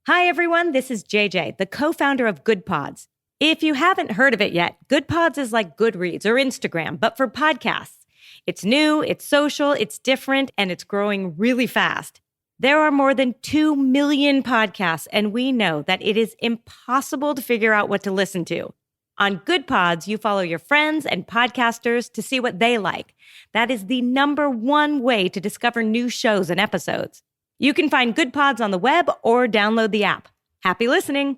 Hi, everyone. This is JJ, the co-founder of Good Pods. If you haven't heard of it yet, Good Pods is like Goodreads or Instagram, but for podcasts. It's new, it's social, it's different, and it's growing really fast. There are more than 2 million podcasts, and we know that it is impossible to figure out what to listen to. On Good Pods, you follow your friends and podcasters to see what they like. That is the number one way to discover new shows and episodes. You can find Good Pods on the web or download the app. Happy listening.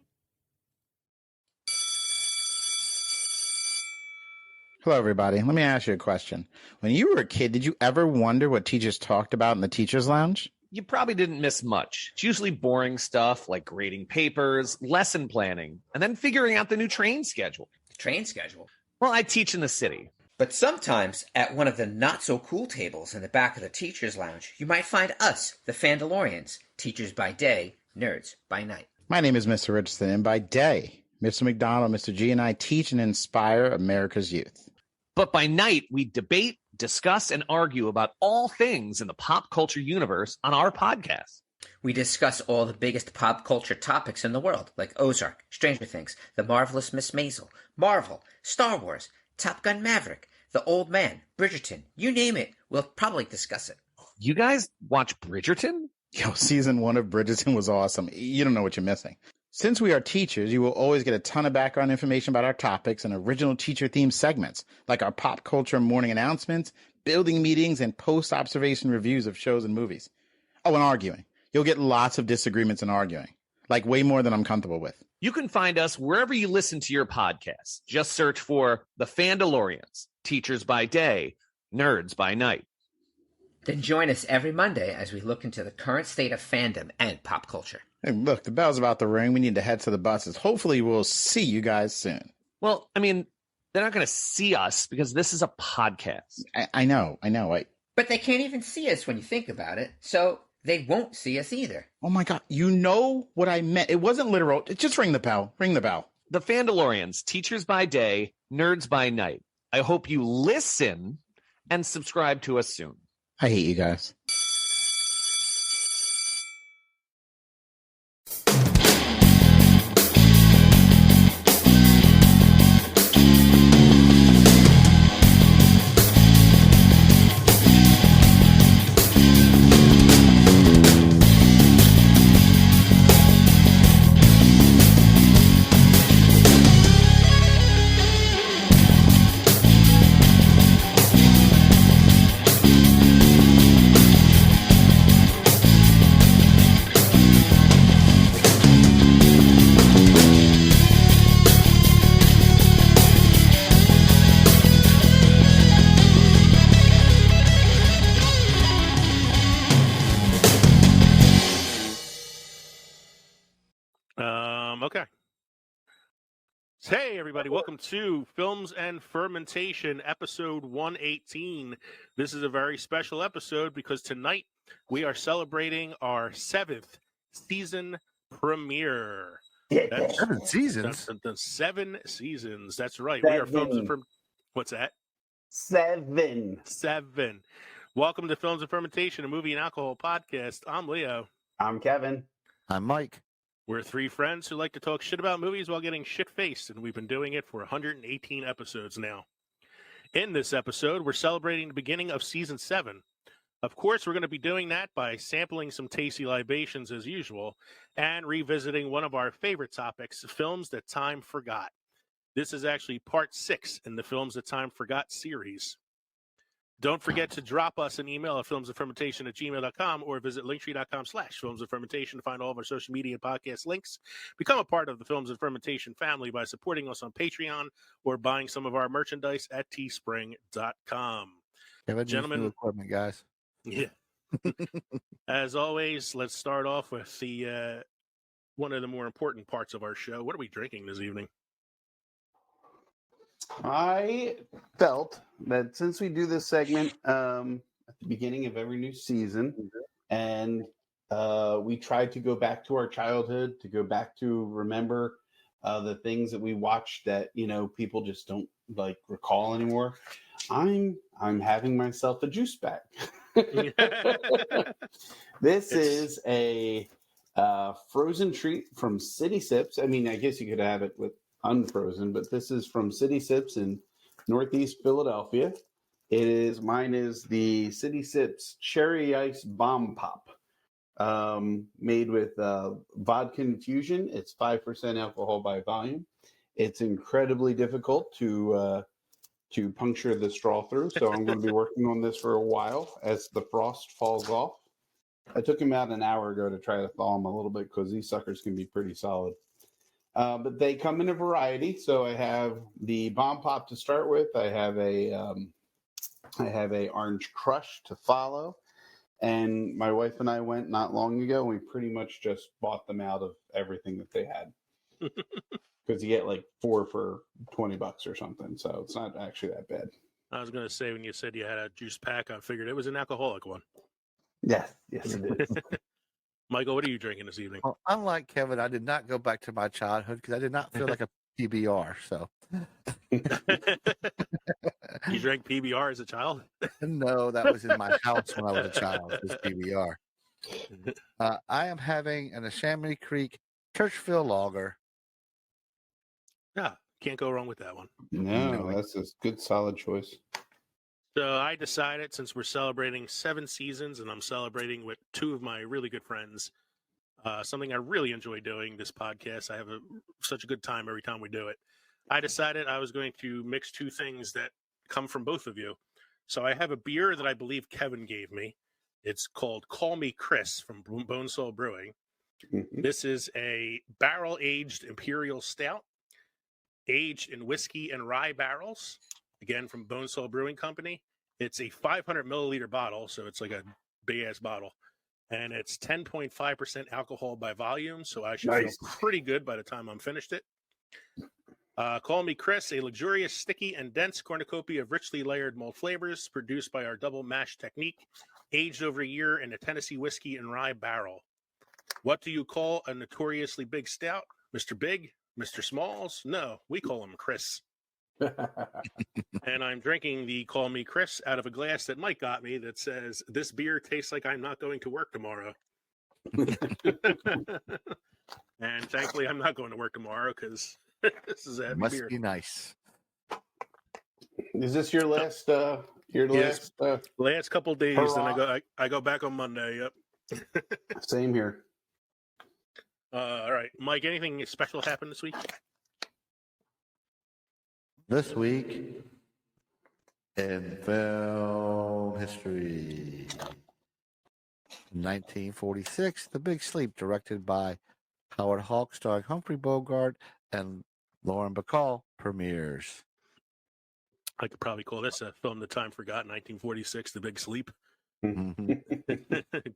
Hello, everybody. Let me ask you a question. When you were a kid, did you ever wonder what teachers talked about in the teacher's lounge? You probably didn't miss much. It's usually boring stuff like grading papers, lesson planning, and then figuring out the new train schedule. Train schedule? Well, I teach in the city. But sometimes, at one of the not-so-cool tables in the back of the teacher's lounge, you might find us, the Fandalorians, teachers by day, nerds by night. My name is Mr. Richardson, and by day, Mr. McDonald, Mr. G, and I teach and inspire America's youth. But by night, we debate, discuss, and argue about all things in the pop culture universe on our podcast. We discuss all the biggest pop culture topics in the world, like Ozark, Stranger Things, The Marvelous Miss Maisel, Marvel, Star Wars, Top Gun Maverick, The Old Man, Bridgerton, you name it, we'll probably discuss it. You guys watch Bridgerton? Yo, season 1 of Bridgerton was awesome. You don't know what you're missing. Since we are teachers, you will always get a ton of background information about our topics and original teacher-themed segments, like our pop culture morning announcements, building meetings, and post-observation reviews of shows and movies. Oh, and arguing. You'll get lots of disagreements and arguing, like way more than I'm comfortable with. You can find us wherever you listen to your podcasts. Just search for The Fandalorians, Teachers by Day, Nerds by Night. Then join us every Monday as we look into the current state of fandom and pop culture. Hey, look, the bell's about to ring. We need to head to the buses. Hopefully we'll see you guys soon. Well, I mean, they're not going to see us because this is a podcast. I know. But they can't even see us when you think about it, so they won't see us either. Oh my God, you know what I meant. It wasn't literal. Just ring the bell. Ring the bell. The Fandalorians, Teachers by Day, Nerds by Night. I hope you listen and subscribe to us soon. I hate you guys. Okay. Hey, everybody. Welcome to Films and Fermentation, episode 118. This is a very special episode because tonight we are celebrating our 7th season premiere. That's 7 seasons? The 7 seasons. That's right. We are Films and What's that? 7. Welcome to Films and Fermentation, a movie and alcohol podcast. I'm Leo. I'm Kevin. I'm Mike. We're 3 friends who like to talk shit about movies while getting shit-faced, and we've been doing it for 118 episodes now. In this episode, we're celebrating the beginning of Season 7. Of course, we're going to be doing that by sampling some tasty libations as usual, and revisiting one of our favorite topics, films that time forgot. This is actually part 6 in the Films That Time Forgot series. Don't forget to drop us an email at filmsandfermentation@gmail.com or visit linktree.com/filmsandfermentation to find all of our social media and podcast links. Become a part of the Films and Fermentation family by supporting us on Patreon or buying some of our merchandise at teespring.com. Gentlemen, equipment, guys. Yeah. As always, let's start off with the one of the more important parts of our show. What are we drinking this evening? I felt that since we do this segment at the beginning of every new season, and we tried to go back to our childhood, to go back to remember the things that we watched that, you know, people just don't like recall anymore, I'm having myself a juice back. This is a Frozen treat from City Sips. I mean, I guess you could have it with unfrozen, but this is from City Sips in Northeast Philadelphia. Mine is the City Sips Cherry Ice Bomb Pop, made with vodka infusion. It's 5% alcohol by volume. It's incredibly difficult to puncture the straw through, so I'm going to be working on this for a while as the frost falls off. I took him out an hour ago to try to thaw him a little bit because these suckers can be pretty solid. But they come in a variety. So I have the Bomb Pop to start with. I have a Orange Crush to follow. And my wife and I went not long ago. And we pretty much just bought them out of everything that they had. Because you get like 4 for $20 or something. So it's not actually that bad. I was going to say, when you said you had a juice pack, I figured it was an alcoholic one. Yes, it is. Michael, what are you drinking this evening? Well, unlike Kevin, I did not go back to my childhood because I did not feel like a PBR. So You drank PBR as a child? no, that was in my house when I was a child. It was PBR. I am having an Chamonix Creek Churchville Lager. Yeah, can't go wrong with that one. No, that's a good, solid choice. So I decided, since we're celebrating 7 seasons and I'm celebrating with 2 of my really good friends, something I really enjoy doing, this podcast. I have such a good time every time we do it. I decided I was going to mix 2 things that come from both of you. So I have a beer that I believe Kevin gave me. It's called Call Me Chris from Bone Soul Brewing. Mm-hmm. This is a barrel-aged imperial stout, aged in whiskey and rye barrels. Again, from Bone Soul Brewing Company. It's a 500 milliliter bottle, so it's like a big-ass bottle. And it's 10.5% alcohol by volume, so I should feel pretty good by the time I'm finished it. Call Me Chris, a luxurious, sticky, and dense cornucopia of richly layered malt flavors produced by our double mash technique, aged over a year in a Tennessee whiskey and rye barrel. What do you call a notoriously big stout? Mr. Big? Mr. Smalls? No, we call him Chris. And I'm drinking the Call Me Chris out of a glass that Mike got me that says, "This beer tastes like I'm not going to work tomorrow." And thankfully, I'm not going to work tomorrow because this is a heavy Must beer. be nice. Is this your last? Yes. Last couple of days, hurrah. then I go back on Monday. Yep. Same here. All right, Mike. Anything special happened this week? This week in film history. 1946, The Big Sleep, directed by Howard Hawks, starring Humphrey Bogart and Lauren Bacall, premieres. I could probably call this a film the time forgot. 1946, The Big Sleep.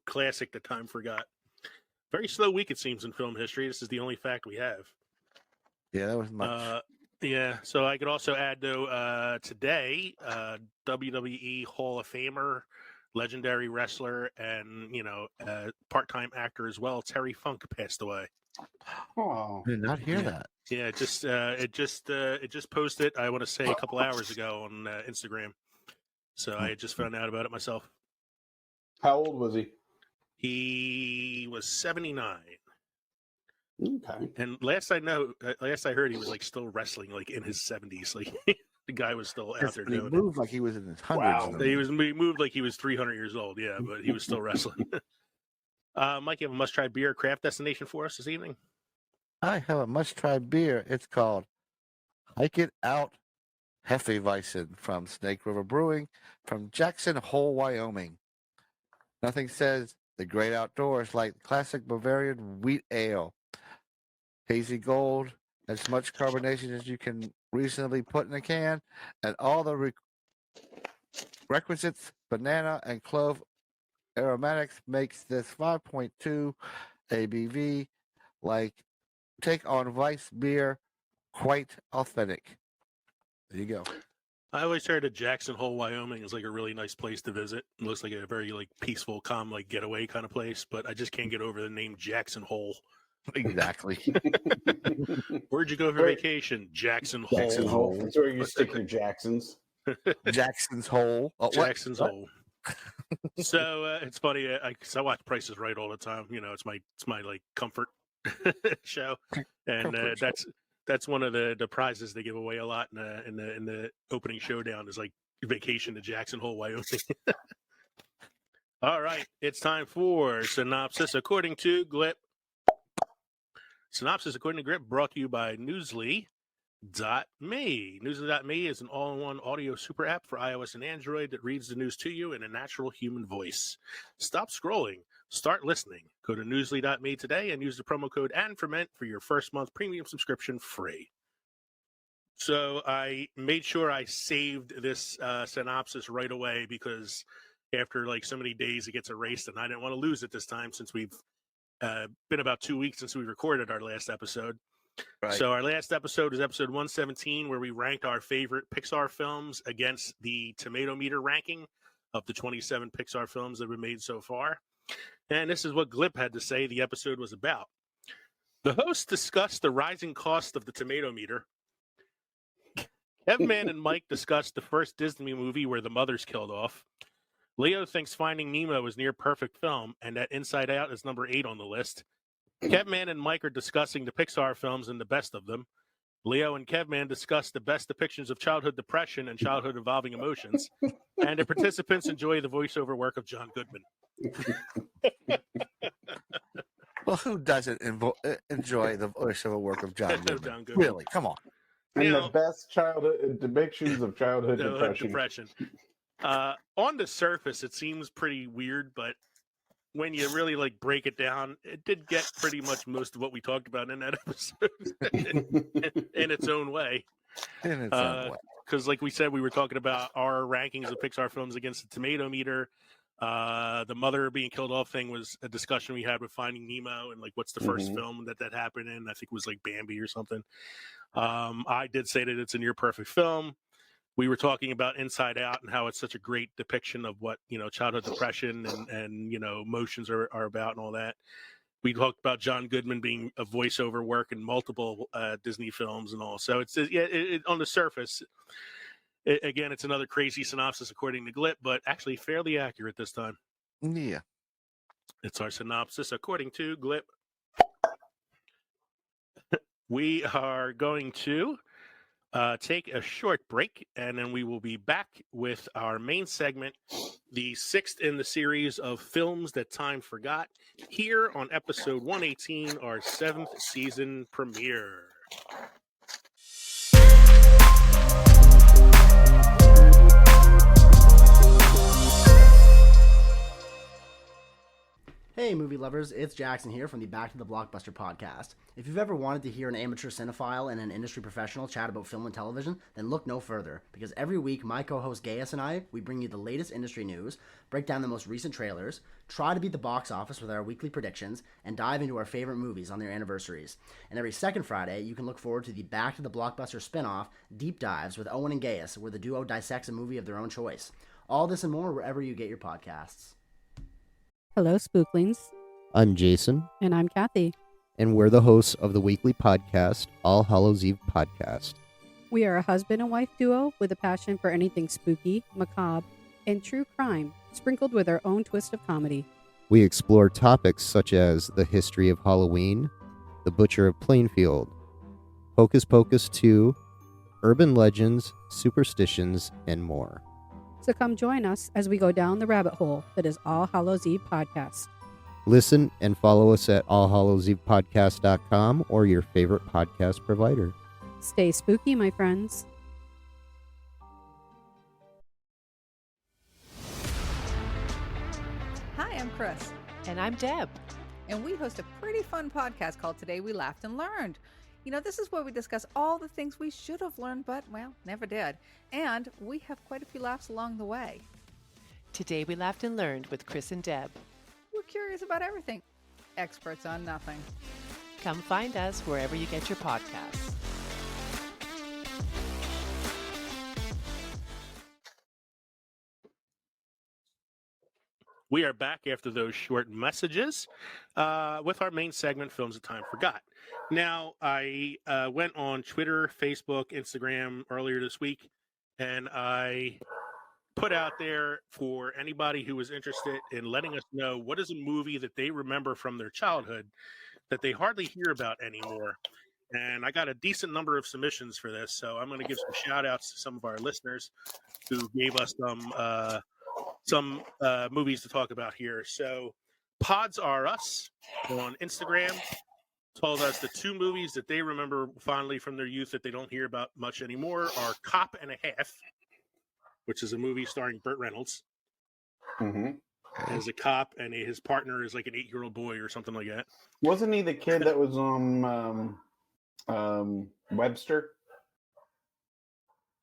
Classic, The Time Forgot. Very slow week, it seems, in film history. This is the only fact we have. Yeah, that was much. Yeah, so I could also add, though, today, WWE Hall of Famer, legendary wrestler, and, part-time actor as well, Terry Funk, passed away. Oh, I did not hear that. Yeah, it just posted, I want to say, a couple hours ago on Instagram. So I just found out about it myself. how old was he? He was 79. Okay. And last I heard, he was like still wrestling, like in his 70s. Like the guy was still out there He doing moved like he was in his hundreds. Wow. it. He moved like he was 300 years old. Yeah, but he was still wrestling. Mike, you have a must-try beer craft destination for us this evening? I have a must-try beer. It's called Hike It Out Hefeweizen from Snake River Brewing from Jackson Hole, Wyoming. Nothing says the great outdoors like the classic Bavarian wheat ale. Hazy gold, as much carbonation as you can reasonably put in a can, and all the requisites, banana and clove aromatics makes this 5.2 ABV like take on Weiss beer, quite authentic. There you go. I always heard that Jackson Hole, Wyoming is like a really nice place to visit. It looks like a very like peaceful, calm, like getaway kind of place, but I just can't get over the name Jackson Hole. Exactly. Where'd you go for vacation? Jackson Hole. Jackson Hole. That's where you stick your Jacksons. Jackson's Hole. Jackson's Hole. So it's funny. Cause I watch Price is Right all the time. You know, it's my like comfort show, and that's one of the prizes they give away a lot in the opening showdown is like vacation to Jackson Hole, Wyoming. All right, it's time for synopsis according to Glip. Synopsis according to Glip brought to you by Newsly. Newsly.me. Newsly.me is an all-in-one audio super app for iOS and Android that reads the news to you in a natural human voice. Stop scrolling. Start listening. Go to Newsly.me today and use the promo code ANDFERMENT for your first month premium subscription free. So I made sure I saved this synopsis right away because after like so many days it gets erased, and I didn't want to lose it this time since we've been about 2 weeks since we recorded our last episode. Right. So our last episode is episode 117, where we ranked our favorite Pixar films against the tomato meter ranking of the 27 Pixar films that have been made so far. And this is what Glip had to say the episode was about. The hosts discussed the rising cost of the tomato meter. Kevman and Mike discussed the first Disney movie where the mother's killed off. Leo thinks Finding Nemo is near perfect film and that Inside Out is number 8 on the list. Kevman and Mike are discussing the Pixar films and the best of them. Leo and Kevman discuss the best depictions of childhood depression and childhood involving emotions. And the participants enjoy the voiceover work of John Goodman. Well, who doesn't enjoy the voiceover work of John Goodman? John Goodman. Really? Come on. And the best childhood depictions of childhood depression. On the surface, it seems pretty weird, but when you really like break it down, it did get pretty much most of what we talked about in that episode in its own way. In its own way. Because like we said, we were talking about our rankings of Pixar films against the tomato meter. The mother being killed off thing was a discussion we had with Finding Nemo and like what's the first film that happened in. I think it was like Bambi or something. I did say that it's a near perfect film. We were talking about Inside Out and how it's such a great depiction of what, childhood depression and emotions are about and all that. We talked about John Goodman being a voiceover work in multiple Disney films and all. So it's on the surface, again, it's another crazy synopsis according to Glip, but actually fairly accurate this time. Yeah. It's our synopsis according to Glip. We are going to take a short break, and then we will be back with our main segment, the 6th in the series of films that time forgot, here on episode 118, our 7th season premiere. Hey movie lovers, it's Jackson here from the Back to the Blockbuster podcast. If you've ever wanted to hear an amateur cinephile and an industry professional chat about film and television, then look no further, because every week my co-host Gaius and I, we bring you the latest industry news, break down the most recent trailers, try to beat the box office with our weekly predictions, and dive into our favorite movies on their anniversaries. And every second Friday, you can look forward to the Back to the Blockbuster spin-off, Deep Dives with Owen and Gaius, where the duo dissects a movie of their own choice. All this and more wherever you get your podcasts. Hello, Spooklings. I'm Jason. And I'm Kathy. And we're the hosts of the weekly podcast, All Hallows Eve Podcast. We are a husband and wife duo with a passion for anything spooky, macabre, and true crime, sprinkled with our own twist of comedy. We explore topics such as the history of Halloween, the Butcher of Plainfield, Hocus Pocus 2, urban legends, superstitions, and more. So come join us as we go down the rabbit hole that is All Hallows Eve Podcast. Listen and follow us at allhallowsevepodcast.com or your favorite podcast provider. Stay spooky, my friends. Hi, I'm Chris. And I'm Deb. And we host a pretty fun podcast called Today We Laughed and Learned. You know, this is where we discuss all the things we should have learned, but, well, never did. And we have quite a few laughs along the way. Today We Laughed and Learned with Chris and Deb. We're curious about everything. Experts on nothing. Come find us wherever you get your podcasts. We are back after those short messages with our main segment, Films That Time Forgot. Now, I went on Twitter, Facebook, Instagram earlier this week, and I put out there for anybody who is interested in letting us know what is a movie that they remember from their childhood that they hardly hear about anymore. And I got a decent number of submissions for this, so I'm going to give some shout outs to some of our listeners who gave us some movies to talk about here. So Pods Are Us on Instagram told us the 2 movies that they remember fondly from their youth that they don't hear about much anymore are Cop and a Half, which is a movie starring Burt Reynolds as a cop, and his partner is like an 8-year-old boy or something like that. Wasn't he the kid that was on Webster?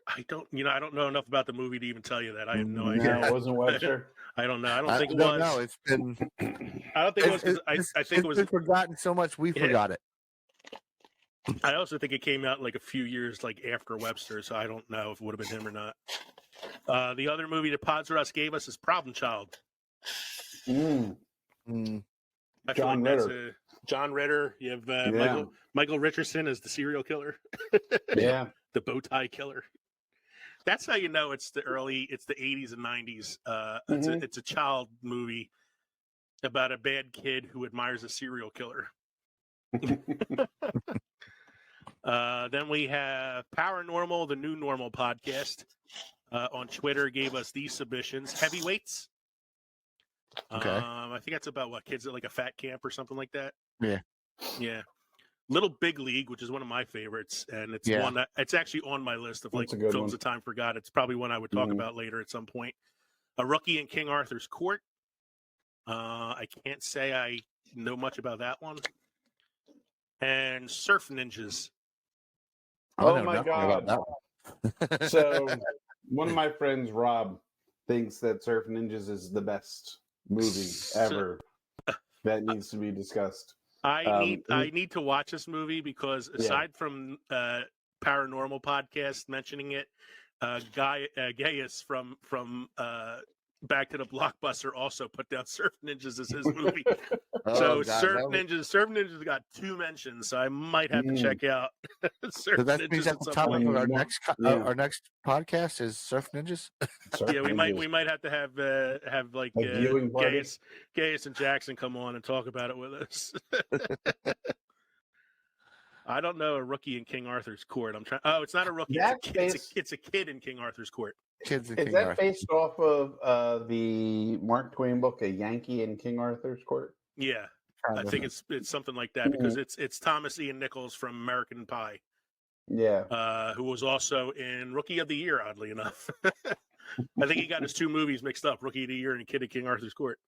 I don't know enough about the movie to even tell you that. I have no idea. No, it wasn't Webster. I don't know. I don't think it was. No, it's been. I don't think it was. 'Cause I think it was been forgotten so much we forgot it. I also think it came out like a few years like after Webster, so I don't know if it would have been him or not. The other movie that Pods R Us gave us is Problem Child. I feel John like Ritter. that's John Ritter. You have Michael Richardson as the serial killer. Yeah. The bow tie killer. That's how you know it's the 80s and 90s. It's a child movie about a bad kid who admires a serial killer. Then we have Paranormal, the New Normal podcast on Twitter gave us these submissions. Heavyweights. Okay. I think that's about what, kids at like a fat camp or something like that. Yeah. Little Big League, which is one of my favorites, and it's one that it's actually on my list of like films of time forgot. It's probably one I would talk about later at some point. A Rookie in King Arthur's Court. I can't say I know much about that one. And Surf Ninjas. Oh my God. So one of my friends, Rob, thinks that Surf Ninjas is the best movie ever that needs to be discussed. I need to watch this movie because aside from Paranormal podcast mentioning it, Gaius from Back to the Blockbuster also put down Surf Ninjas as his movie. Surf Ninjas got 2 mentions, so I might have to check out Surf So that Ninjas. means at the top of our next podcast is Surf Ninjas. We might have to have like Gaius and Jackson come on and talk about it with us. I don't know A Rookie in King Arthur's Court. I'm trying. Oh, it's not a rookie. It's a kid in King Arthur's Court. Is that based off of the Mark Twain book, A Yankee in King Arthur's Court? Yeah, I think it's something like that because it's Thomas Ian Nichols from American Pie. Yeah, who was also in Rookie of the Year, oddly enough. I think he got his 2 movies mixed up: Rookie of the Year and Kid at King Arthur's Court.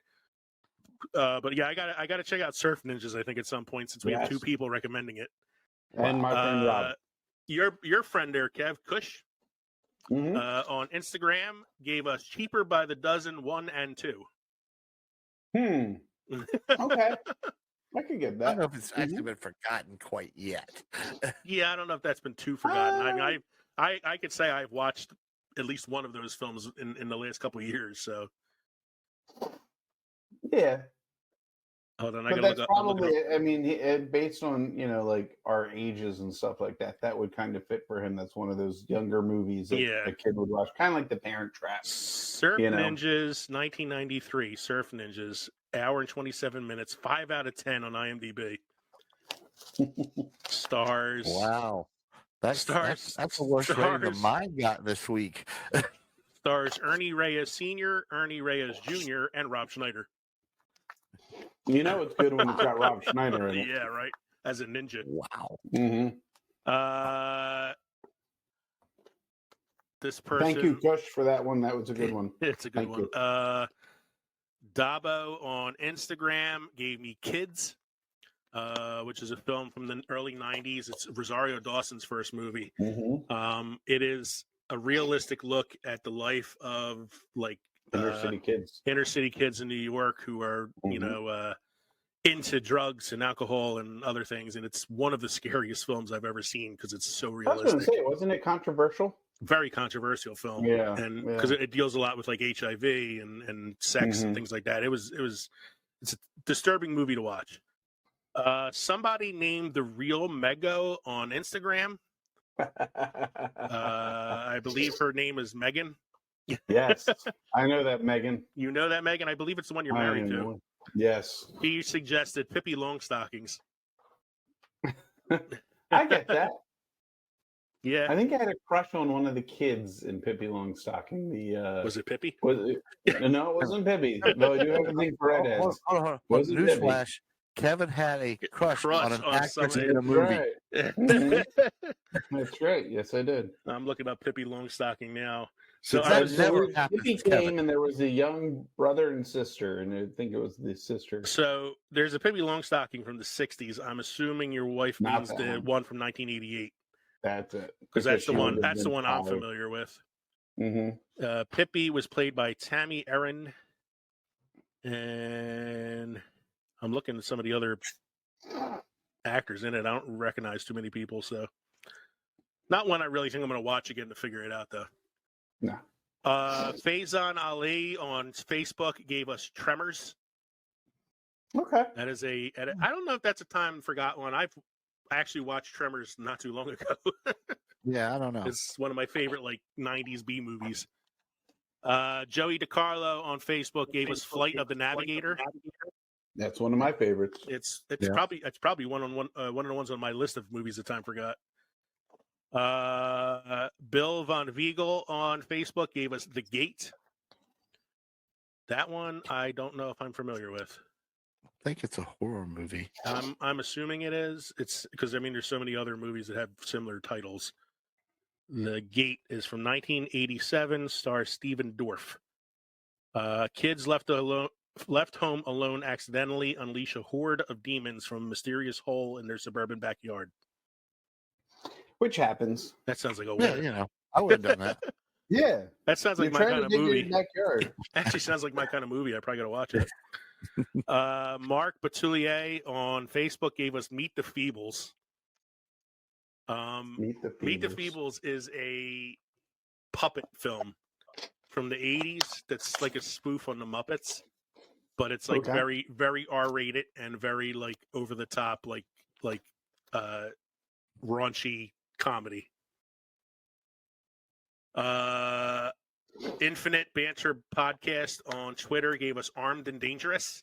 But yeah, I got to check out Surf Ninjas. I think at some point since we have 2 people recommending it. And my friend Rob, your friend there, Kev Cush, on Instagram gave us Cheaper by the Dozen 1 and 2. Okay, I could get that. I don't know if it's actually been forgotten quite yet. Yeah, I don't know if that's been too forgotten. I mean, I could say I've watched at least one of those films in the last couple of years. So yeah. Hold on, But that's probably, I mean, based on, like our ages and stuff like that, that would kind of fit for him. That's one of those younger movies that a kid would watch, kind of like The Parent Trap. Surf Ninjas, 1993, Surf Ninjas, hour and 27 minutes, 5 out of 10 on IMDb. Stars. Wow. That's the worst rating the mine got this week. Stars Ernie Reyes Sr., Ernie Reyes Jr., and Rob Schneider. You know it's good when it's got Rob Schneider in it. Yeah, right. As a ninja. Wow. This person. Thank you, Kush, for that one. That was a good one. It's a good one. Dabo on Instagram gave me Kids, which is a film from the early 90s. It's Rosario Dawson's first movie. It is a realistic look at the life of like inner city kids in New York who are into drugs and alcohol and other things, and it's one of the scariest films I've ever seen because it's so realistic. I was going to say, wasn't it controversial? Very controversial film, and because it deals a lot with like HIV and sex and things like that. It's a disturbing movie to watch. Somebody named The Real Mego on Instagram. I believe her name is Megan. Yes, I know that, Megan. You know that, Megan? I believe it's the one you're married to. Yes. He suggested Pippi Longstockings. I get that. Yeah. I think I had a crush on one of the kids in Pippi Longstocking. Was it Pippi? No, it wasn't Pippi. Though I do have a thing for redheads. Hold on. Wasn't Pippi. Newsflash. Kevin had a crush on an actress in a movie. Right. Mhm. That's right. Yes, I did. I'm looking up Pippi Longstocking now. So Pippi came, and there was a young brother and sister, and I think it was the sister. So there's a Pippi Longstocking from the 60s. I'm assuming your wife means the one from 1988. That's it. Because that's the one. That's the one I'm familiar with. Mm-hmm. Pippi was played by Tammy Erin, and I'm looking at some of the other actors in it. I don't recognize too many people, so not one I really think I'm going to watch again to figure it out, though. No. Faizan Ali on Facebook gave us Tremors. Okay. That is I don't know if that's a time forgotten one. I've actually watched Tremors not too long ago. Yeah, I don't know. It's one of my favorite 90s B movies. Joey DiCarlo on Facebook gave us Flight of the Navigator. That's one of my favorites. It's probably one of the ones on my list of movies that time forgot. Bill Von Viegel on Facebook gave us The Gate. That one I don't know if I'm familiar with. I think it's a horror movie. I'm assuming it is. It's because there's so many other movies that have similar titles. The Gate is from 1987, stars Stephen Dorff. Kids left home alone accidentally unleash a horde of demons from a mysterious hole in their suburban backyard. Which happens. That sounds like a yeah, I would have done that. Yeah, that sounds like my kind of movie. Backyard. Actually, sounds like my kind of movie. I probably gotta watch it. Mark Batoulier on Facebook gave us Meet the Feebles. Meet the Feebles is a puppet film from the 80s that's like a spoof on the Muppets, but it's very, very R-rated and very over the top, raunchy comedy. Infinite Banter Podcast on Twitter gave us Armed and Dangerous.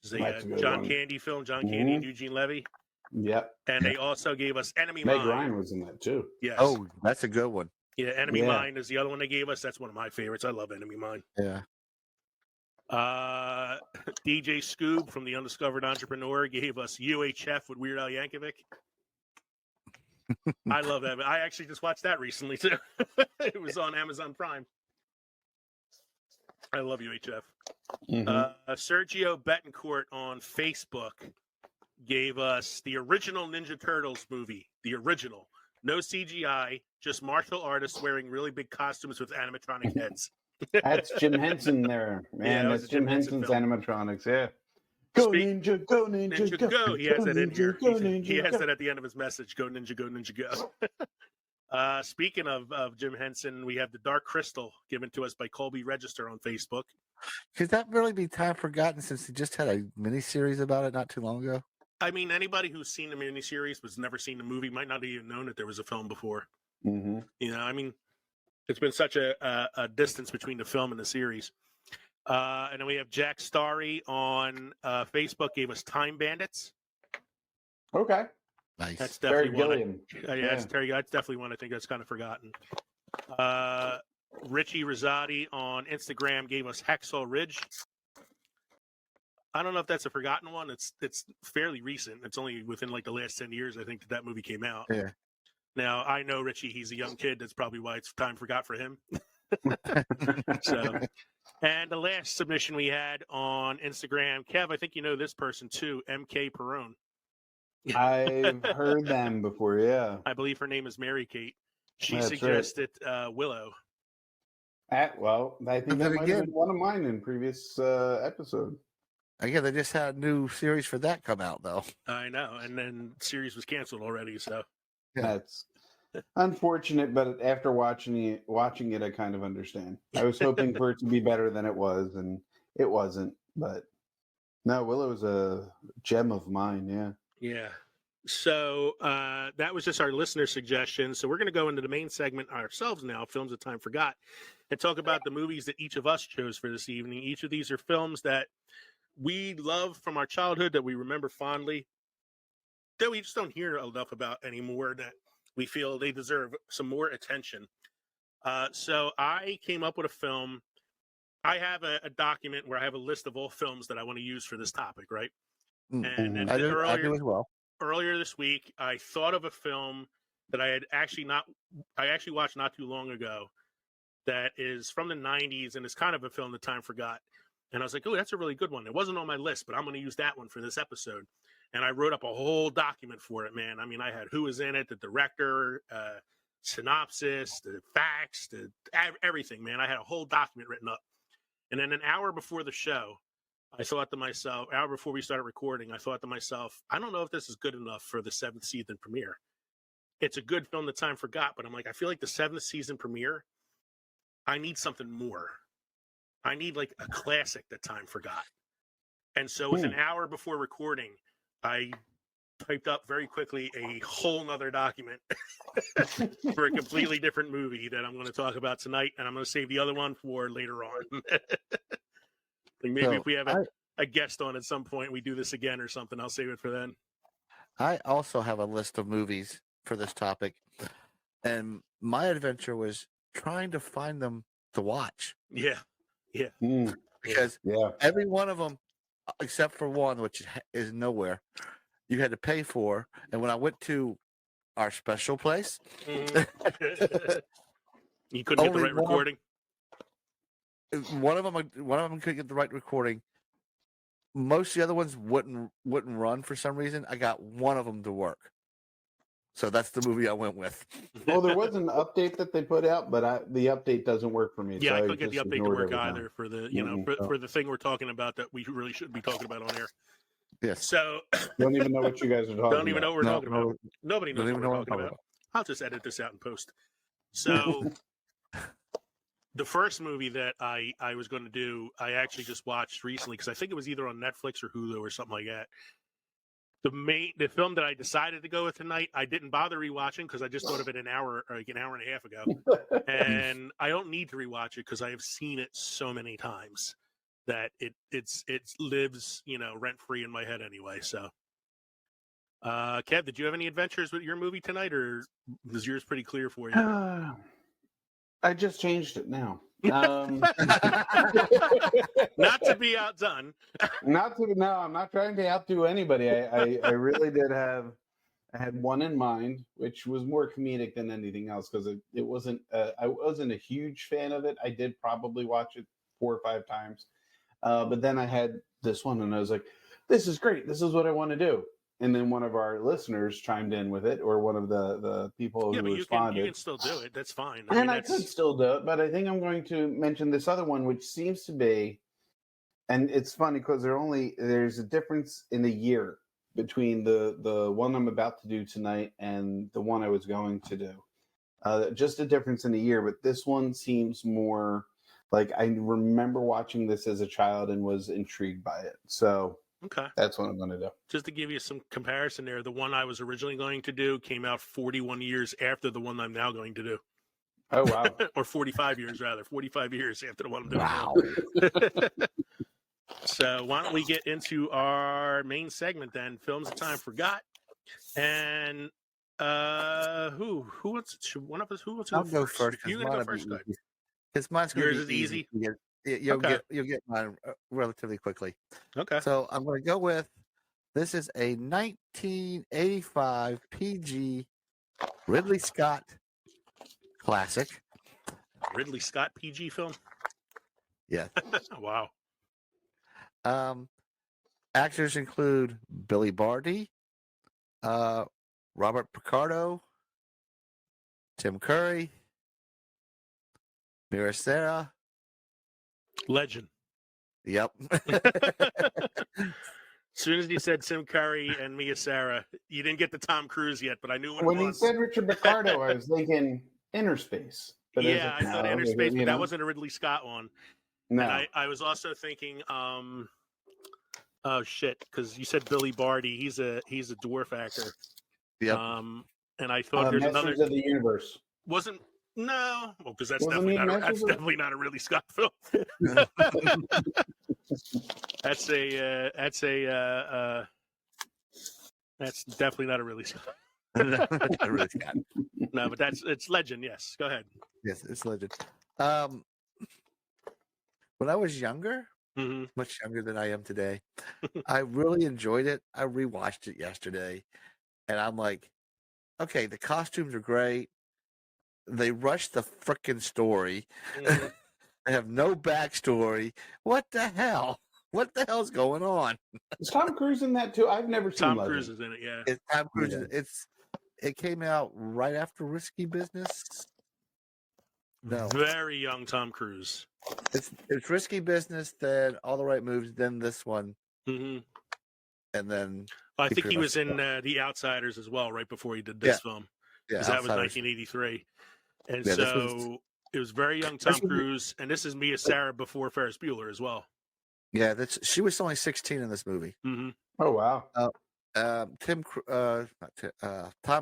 It's a John Candy film, John Candy and Eugene Levy. Yep. And they also gave us Enemy Meg Mine. Ryan was in that too. Yes. Oh, that's a good one. Yeah, Enemy Mine is the other one they gave us. That's one of my favorites. I love Enemy Mine. Yeah. DJ Scoob from The Undiscovered Entrepreneur gave us UHF with Weird Al Yankovic. I love that. I actually just watched that recently too. It was on Amazon Prime. I love UHF. Sergio Betancourt on Facebook gave us the original Ninja Turtles movie. The original. No CGI, just martial artists wearing really big costumes with animatronic heads. That's Jim Henson there, man. Yeah, that's Jim Henson's animatronics, yeah. Go Ninja, go Ninja, go. He has that in here. He has go. that at the end of his message. Go Ninja, go. Speaking of Jim Henson, we have the Dark Crystal given to us by Colby Register on Facebook. Could that really be time forgotten since he just had a miniseries about it not too long ago? I mean, anybody who's seen the miniseries but never seen the movie might not even known that there was a film before. Mm-hmm. You know, I mean, it's been such a distance between the film and the series. And then we have Jack Starry on Facebook gave us Time Bandits. Okay. Nice. That's definitely Terry one. Gilliam. That's Terry. That's definitely one I think that's kind of forgotten. Richie Rosati on Instagram gave us Hacksaw Ridge. I don't know if that's a forgotten one. It's fairly recent. It's only within the last 10 years, I think, that movie came out. Yeah. Now, I know Richie, he's a young kid. That's probably why it's time forgot for him. So, and the last submission we had on Instagram, Kev, I think you know this person too, MK Perone. I've heard them before, yeah. I believe her name is Mary Kate. She That's suggested Willow. I think that might have been one of mine in previous episode. Again, they just had a new series for that come out, though. I know, and then the series was canceled already, so. Yeah. That's unfortunate, but after watching it, I kind of understand. I was hoping for it to be better than it was, and it wasn't. But no, Willow's a gem of mine. Yeah. Yeah. So that was just our listener suggestion. So we're going to go into the main segment ourselves now, Films of Time Forgot, and talk about the movies that each of us chose for this evening. Each of these are films that we love from our childhood, that we remember fondly, that we just don't hear enough about anymore, that we feel they deserve some more attention. So I came up with a film. I have a document where I have a list of all films that I want to use for this topic, right? And I do as well. Earlier this week, I thought of a film that I actually watched not too long ago, that is from the 90s, and it's kind of a film that time forgot. And I was like, oh, that's a really good one. It wasn't on my list, but I'm going to use that one for this episode. And I wrote up a whole document for it, man. I mean, I had who was in it, the director, synopsis, the facts, everything, man. I had a whole document written up. And then an hour before the show, I thought to myself, hour before we started recording, I thought to myself, I don't know if this is good enough for the 7th season premiere. It's a good film that time forgot, but I'm like, I feel like the 7th season premiere, I need something more. I need like a classic that time forgot. And so with an hour before recording, I typed up very quickly a whole nother document for a completely different movie that I'm going to talk about tonight, and I'm going to save the other one for later on. Like maybe if we have a guest on at some point, we do this again or something, I'll save it for then. I also have a list of movies for this topic, and my adventure was trying to find them to watch. Yeah. Because every one of them, except for one, which is nowhere, you had to pay for. And when I went to our special place, you couldn't get the right recording. One of them couldn't get the right recording. Most of the other ones wouldn't run for some reason. I got one of them to work, so that's the movie I went with. Well, there was an update that they put out, but the update doesn't work for me. Yeah, so I couldn't get the update to work everything. either for the for the thing we're talking about that we really should be talking about on air. Yes. So don't even know what you guys are talking about. Don't even know what we're talking about. Nobody knows what we're talking about. I'll just edit this out in post. So the first movie that I was going to do, I actually just watched recently because I think it was either on Netflix or Hulu or something like that. The film that I decided to go with tonight, I didn't bother rewatching because I just thought of it an hour and a half ago, and I don't need to rewatch it because I have seen it so many times that it lives rent free in my head anyway. So, Kev, did you have any adventures with your movie tonight, or was yours pretty clear for you? I just changed it now. Not to be outdone. No, I'm not trying to outdo anybody. I really did I had one in mind, which was more comedic than anything else because it wasn't. I wasn't a huge fan of it. I did probably watch it 4 or 5 times, but then I had this one, and I was like, "This is great. This is what I want to do." And then one of our listeners chimed in with it, or one of the people who responded. You can still do it. That's fine. I could still do it, but I think I'm going to mention this other one, which seems to be, and it's funny because there's a difference in a year between the one I'm about to do tonight and the one I was going to do. Just a difference in a year, but this one seems more like I remember watching this as a child and was intrigued by it. So. Okay. That's what I'm going to do. Just to give you some comparison there, the one I was originally going to do came out 41 years after the one I'm now going to do. Oh, wow. Or 45 years, rather. 45 years after the one I'm doing. Wow. So why don't we get into our main segment then, Films of Time Forgot. And who wants to, one of us, who wants to I'll go first. You can go first, guys. Because mine's going to be Yours is easy. You'll get mine relatively quickly. Okay. So I'm going to go with, this is a 1985 PG Ridley Scott classic. Ridley Scott PG film? Yeah. Wow. Actors include Billy Barty, Robert Picardo, Tim Curry, Mira Sara. Legend. Yep. As soon as you said Tim Curry and Mia Sara, you didn't get the Tom Cruise yet, but I knew what when it was. He said Richard Picardo, I was thinking Inner Space. But yeah, I thought Inner Space, but that wasn't a Ridley Scott one. No. And I was also thinking, oh shit, because you said Billy Barty. He's a dwarf actor. Yep. And I thought there's another. Masters of the Universe. Wasn't no, well, because that's Wasn't definitely he not. Masters That's of- definitely not a Ridley Scott film. That's definitely not a Ridley Scott. Not really Scott. No, but it's Legend. Yes, go ahead. Yes, it's Legend. When I was younger, much younger than I am today, I really enjoyed it. I rewatched it yesterday, and I'm like, okay, the costumes are great. They rushed the frickin' story. They have no backstory. What the hell? What the hell's going on? Is Tom Cruise in that too? I've never seen Tom Legend. Cruise is in it. Yeah, It's Tom Cruise. Yeah. It came out right after Risky Business. No, very young Tom Cruise. it's Risky Business, then All the Right Moves, then this one, Mm-hmm. and then I think pretty he was much in The Outsiders as well, right before he did this film. Yeah, Because that was Outsiders. 1983, and Yeah, so it was very young Tom Cruise, and this is Mia Sara before Ferris Bueller as well. Yeah, she was only 16 in this movie. Mm-hmm. Oh wow. Tom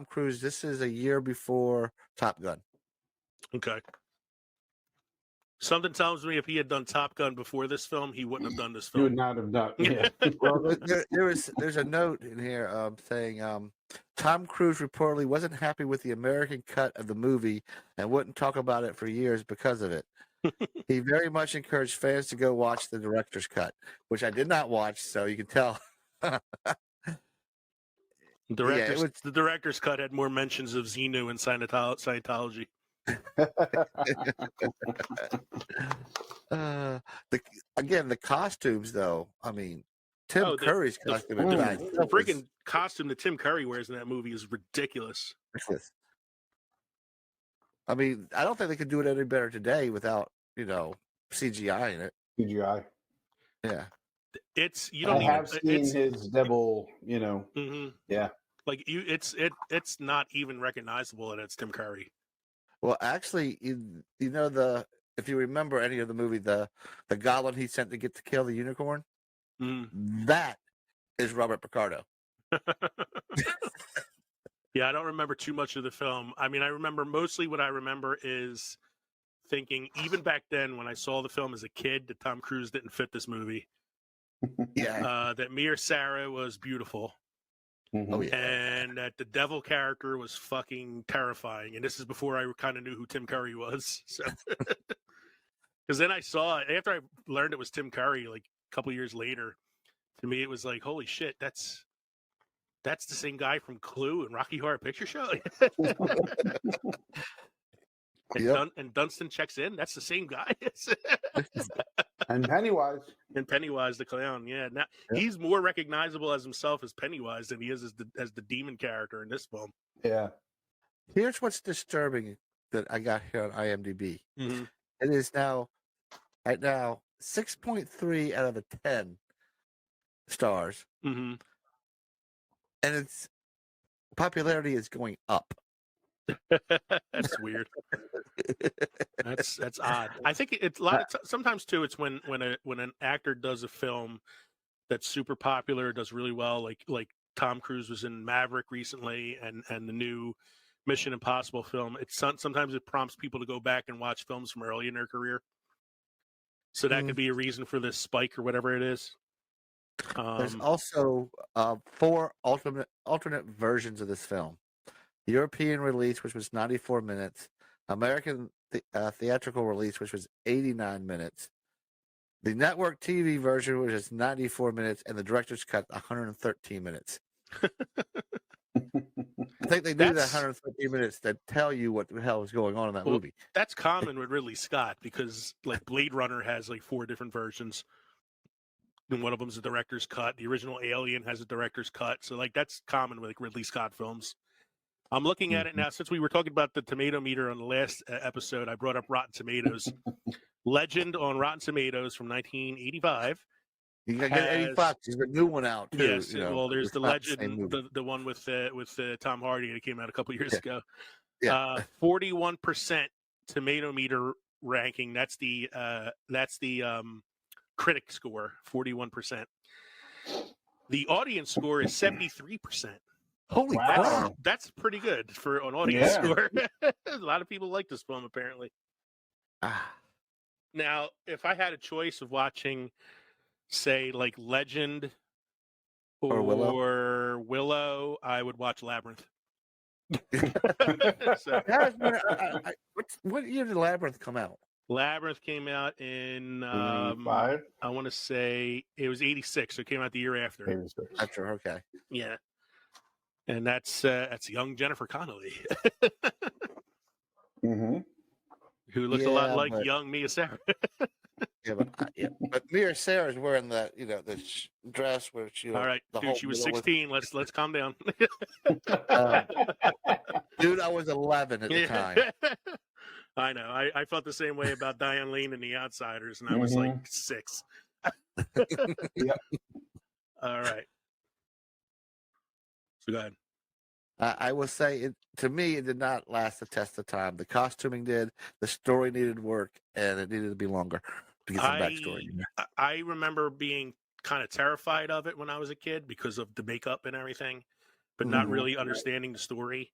Cruise. This is a year before Top Gun. Okay. Something tells me if he had done Top Gun before this film, he wouldn't have done this You film. would not have done. Yeah. Well, there's a note in here saying Tom Cruise reportedly wasn't happy with the American cut of the movie and wouldn't talk about it for years because of it. He very much encouraged fans to go watch the director's cut, which I did not watch, so you can tell. The director's cut had more mentions of Xenu and Scientology. The costumes, though. I mean, Tim Curry's costume. The freaking costume that Tim Curry wears in that movie is ridiculous. I mean, I don't think they could do it any better today without, CGI in it. CGI. Yeah. It's you don't I have seen his double. Yeah. Like it's not even recognizable that it's Tim Curry. Well, actually, if you remember any of the movie, the goblin he sent to get to kill the unicorn, that is Robert Picardo. Yeah, I don't remember too much of the film. I mean, I remember mostly what I remember is thinking, even back then when I saw the film as a kid, that Tom Cruise didn't fit this movie. Yeah. That Mia Sara was beautiful. Oh, yeah. And that the devil character was fucking terrifying. And this is before I kind of knew who Tim Curry was. So, because then I saw it after I learned it was Tim Curry, like a couple years later. To me, it was like, holy shit, that's the same guy from Clue and Rocky Horror Picture Show. And Dunstan checks in. That's the same guy. And Pennywise. And Pennywise the clown. Yeah. Now he's more recognizable as himself as Pennywise than he is as the demon character in this film. Yeah. Here's what's disturbing that I got here on IMDb. Mm-hmm. It is right now 6.3 out of 10 stars. Mm-hmm. And its popularity is going up. That's weird. That's odd. I think it's a lot of sometimes too. It's when an actor does a film that's super popular, does really well. Like Tom Cruise was in Maverick recently, and the new Mission Impossible film. Sometimes it prompts people to go back and watch films from early in their career. So that could be a reason for this spike or whatever it is. There's also 4 alternate versions of this film. The European release, which was 94 minutes. American theatrical release, which was 89 minutes. The network TV version, which is 94 minutes, and the director's cut, 113 minutes. I think they do that 113 minutes that tell you what the hell is going on in that movie. That's common with Ridley Scott because, like, Blade Runner has like 4 different versions. And one of them is the director's cut. The original Alien has a director's cut. So, like, that's common with like Ridley Scott films. I'm looking at it now. Since we were talking about the tomato meter on the last episode, I brought up Rotten Tomatoes. Legend on Rotten Tomatoes from 1985. You got to get Eddie Fox. There's a new one out too. Yes, well, there's the Legend, the one with Tom Hardy that came out a couple years ago. Yeah. 41% tomato meter ranking. That's the critic score. 41%. The audience score is 73%. Holy Wow. crap! That's pretty good for an audience Yeah. score. A lot of people like this film, apparently. Ah, Now, if I had a choice of watching, say, like Legend Or Willow? or Willow, I would watch Labyrinth. So, what year did Labyrinth come out? Labyrinth came out in, 85? I want to say it was 86, so it came out the year after. 86. That's right, okay. Yeah. And that's young Jennifer Connelly, Mm-hmm. who looks a lot Yeah, like but- young Mia Sarah. But Mia Sarah's wearing that, the dress where she. All right, the dude, whole she was middle 16. Let's calm down. Dude, I was 11 at the time. I know. I felt the same way about Diane Lane in The Outsiders, and I was like 6. Yep. All right. So go ahead. I will say, to me, it did not last the test of time. The costuming did, the story needed work, and it needed to be longer to get some backstory. I remember being kind of terrified of it when I was a kid because of the makeup and everything, but not really understanding the story.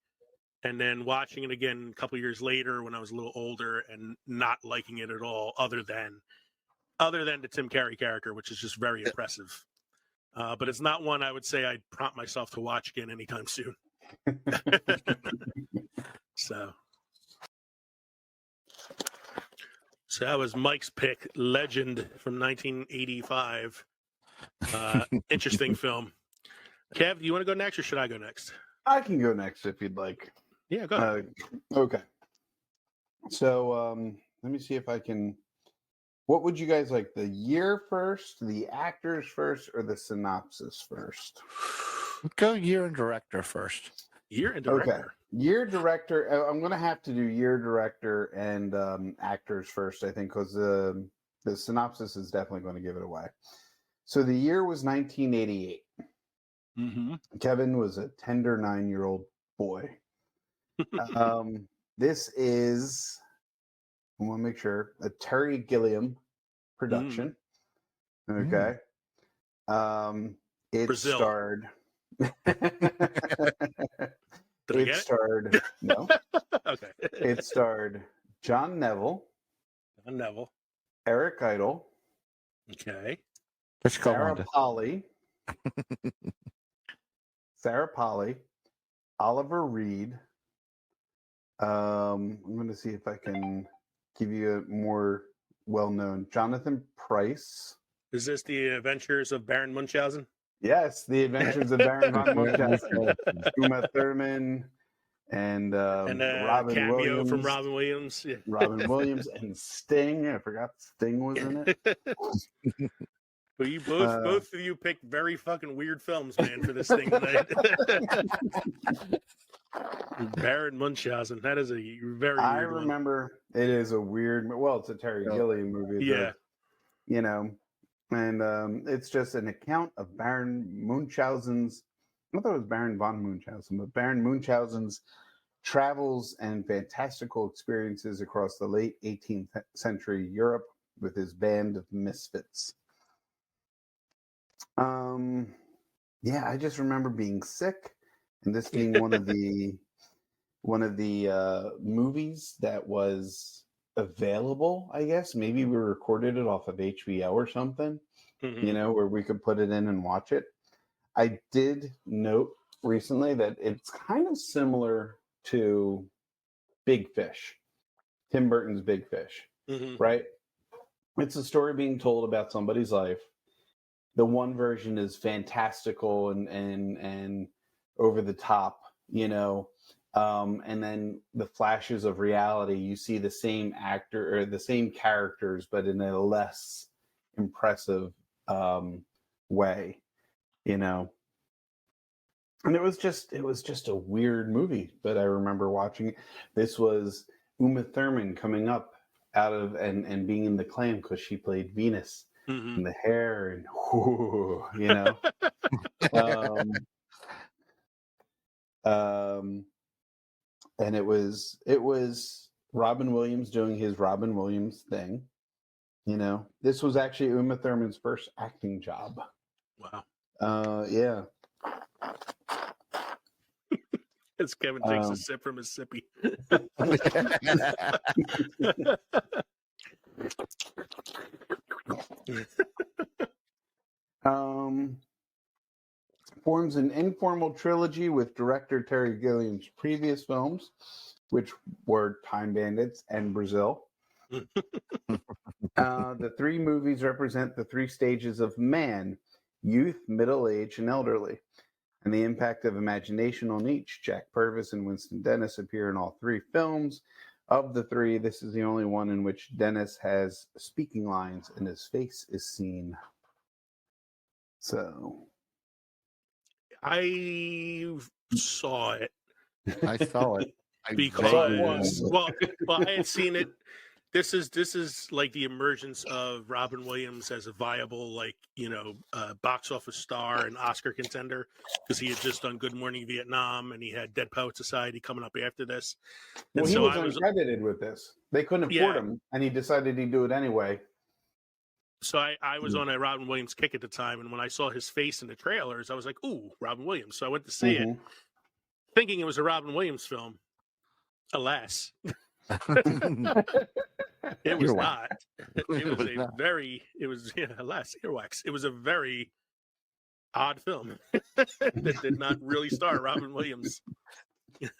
And then watching it again a couple years later when I was a little older and not liking it at all, other than the Tim Curry character, which is just very impressive. But it's not one I would say I'd prompt myself to watch again anytime soon. So that was Mike's pick, Legend from 1985. Interesting film. Kev, do you want to go next or should I go next? I can go next if you'd like. Yeah, go ahead. Okay. So let me see if I can. What would you guys like? The year first, the actors first, or the synopsis first? Go year and director first. Year and director. Okay. Year director. I'm going to have to do year director and actors first, I think, because the synopsis is definitely going to give it away. So the year was 1988. Mm-hmm. Kevin was a tender 9-year-old boy. This is, I want to make sure, a Terry Gilliam production. Okay. It Brazil. starred. Did I get it? Starred. No. Okay. It starred John Neville, Eric Idle, Okay. Let's go Sarah on. Polly, Oliver Reed. I'm going to see if I can give you a more well-known. Jonathan Pryce. Is this the Adventures of Baron Munchausen? Yes, The Adventures of Baron von Munchausen. Uma Thurman and Robin cameo Williams. from Robin Williams. Yeah. Robin Williams and Sting. I forgot Sting was in it. But you both of you picked very fucking weird films, man, for this thing tonight. Baron Munchausen. That is a very I weird remember it is a weird. Well, it's a Terry Gilliam movie. Yeah. And it's just an account of Baron Munchausen's. I thought it was Baron von Munchausen, but Baron Munchausen's travels and fantastical experiences across the late 18th century Europe with his band of misfits. Yeah, I just remember being sick, and this being one of the movies that was available. I guess maybe we recorded it off of HBO or something, where we could put it in and watch it. I did note recently that it's kind of similar to Big Fish, Tim Burton's Big Fish, right? It's a story being told about somebody's life. The one version is fantastical and over the top, and then the flashes of reality, you see the same actor or the same characters, but in a less impressive way, And it was just a weird movie, but I remember watching it. This was Uma Thurman coming up out of and being in the Clam because she played Venus. And the hair and and it was Robin Williams doing his Robin Williams thing. This was actually Uma Thurman's first acting job. Wow. Yeah. As Kevin takes a sip from Mississippi. Forms an informal trilogy with director Terry Gilliam's previous films, which were Time Bandits and Brazil. The three movies represent the three stages of man: youth, middle age, and elderly, and the impact of imagination on each. Jack Purvis and Winston Dennis appear in all three films. Of the three, this is the only one in which Dennis has speaking lines and his face is seen. So, I saw it. I saw it. Because well, I had seen it. This is like the emergence of Robin Williams as a viable, box office star and Oscar contender, because he had just done Good Morning Vietnam and he had Dead Poet Society coming up after this. And he was uncredited with this. They couldn't afford him, and he decided he'd do it anyway. So I was on a Robin Williams kick at the time, and when I saw his face in the trailers, I was like, "Ooh, Robin Williams!" So I went to see it, thinking it was a Robin Williams film. Alas. It was not. It was alas, earwax. It was a very odd film that did not really star Robin Williams.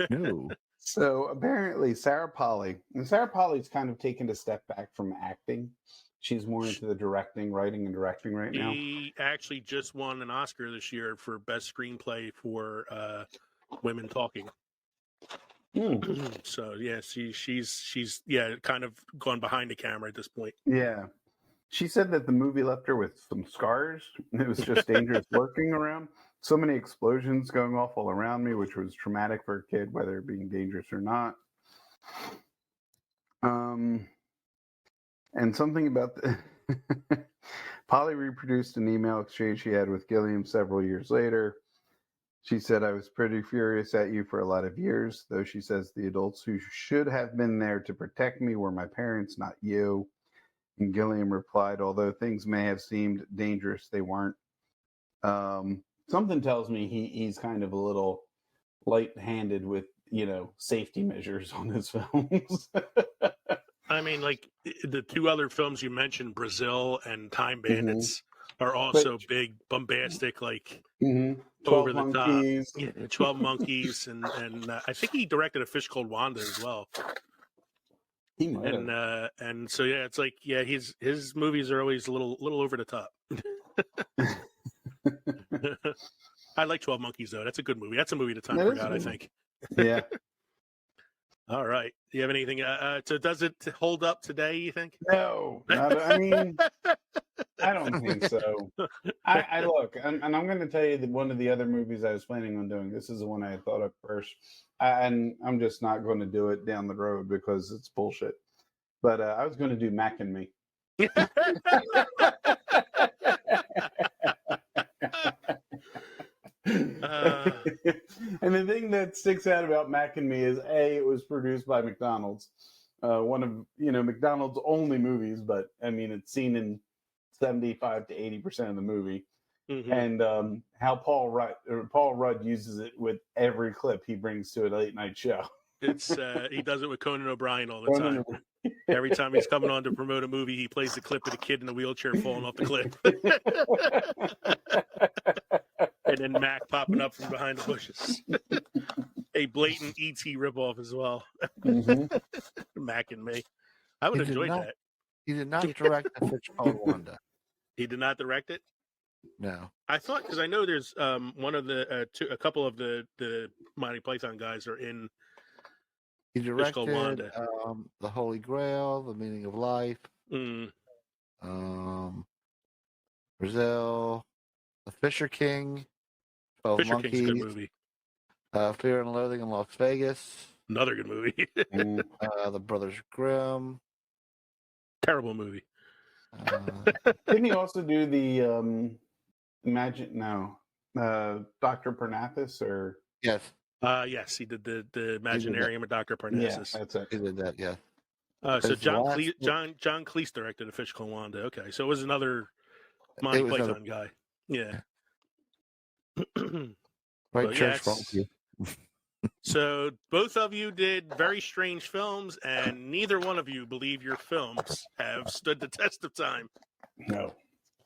No. So apparently Sarah Polley's kind of taken a step back from acting. She's more into the writing and directing right now. She actually just won an Oscar this year for Best Screenplay for Women Talking. So yeah, she's kind of gone behind the camera at this point. Yeah, she said that the movie left her with some scars. It was just dangerous working around. So many explosions going off all around me, which was traumatic for a kid, whether it being dangerous or not. And something about Polly reproduced an email exchange she had with Gilliam several years later. She said, "I was pretty furious at you for a lot of years, though," she says, "the adults who should have been there to protect me were my parents, not you." And Gilliam replied, "Although things may have seemed dangerous, they weren't." Something tells me he's kind of a little light-handed with, safety measures on his films. I mean, like the two other films you mentioned, Brazil and Time Bandits, are also big, bombastic, like over the Monkeys. top. Yeah, 12 Monkeys, and I think he directed A Fish Called Wanda as well. He might have. And so it's like his movies are always a little over the top. I like 12 Monkeys though. That's a good movie. That's a movie the time forgot, I think. Yeah. All right. Do you have anything? So does it hold up today, you think? No. I mean, I don't think so. I look, and I'm going to tell you that one of the other movies I was planning on doing, this is the one I had thought of first, and I'm just not going to do it down the road because it's bullshit. But I was going to do Mac and Me. And the thing that sticks out about Mac and Me is it was produced by McDonald's, one of McDonald's only movies, but I mean it's seen in 75 to 80% of the movie, and how Paul Rudd uses it with every clip he brings to a late night show. It's he does it with Conan O'Brien all the time. Every time he's coming on to promote a movie, he plays the clip of the kid in the wheelchair falling off the cliff. And then Mac popping up from behind the bushes. A blatant E.T. ripoff as well. Mac and Me. I would enjoy that. He did not direct A Fish Called Wanda. He did not direct it? No. I thought, because I know there's one of the a couple of the Monty Python guys are in. He directed The Holy Grail, The Meaning of Life, Brazil, The Fisher King, 12 Monkeys, King's a good movie. Fear and Loathing in Las Vegas, another good movie. The Brothers Grimm, terrible movie. Didn't he also do the Dr. Parnassus or? Yes. Yes, he did the Imaginarium of Dr. Parnassus. Yeah, that's it. He did that, yeah. So John Cleese directed A Fish Called Wanda. Okay, so it was another Monty Python guy. Yeah. Right church for all of you. So both of you did very strange films, and neither one of you believe your films have stood the test of time. No.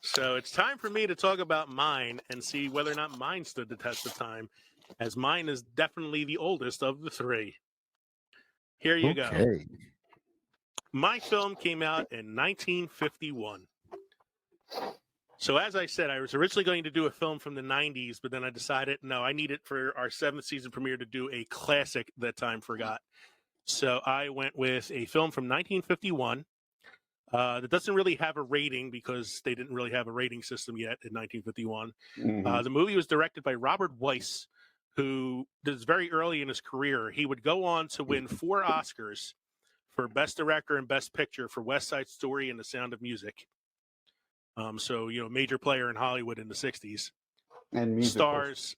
So it's time for me to talk about mine and see whether or not mine stood the test of time, as mine is definitely the oldest of the three. Here you go. My film came out in 1951. So as I said, I was originally going to do a film from the 90s, but then I decided, no, I need it for our 7th season premiere to do a classic that time forgot. So I went with a film from 1951 that doesn't really have a rating because they didn't really have a rating system yet in 1951. The movie was directed by Robert Weiss, who is very early in his career. He would go on to win 4 Oscars for Best Director and Best Picture for West Side Story and The Sound of Music. So, major player in Hollywood in the 60s. And musicals.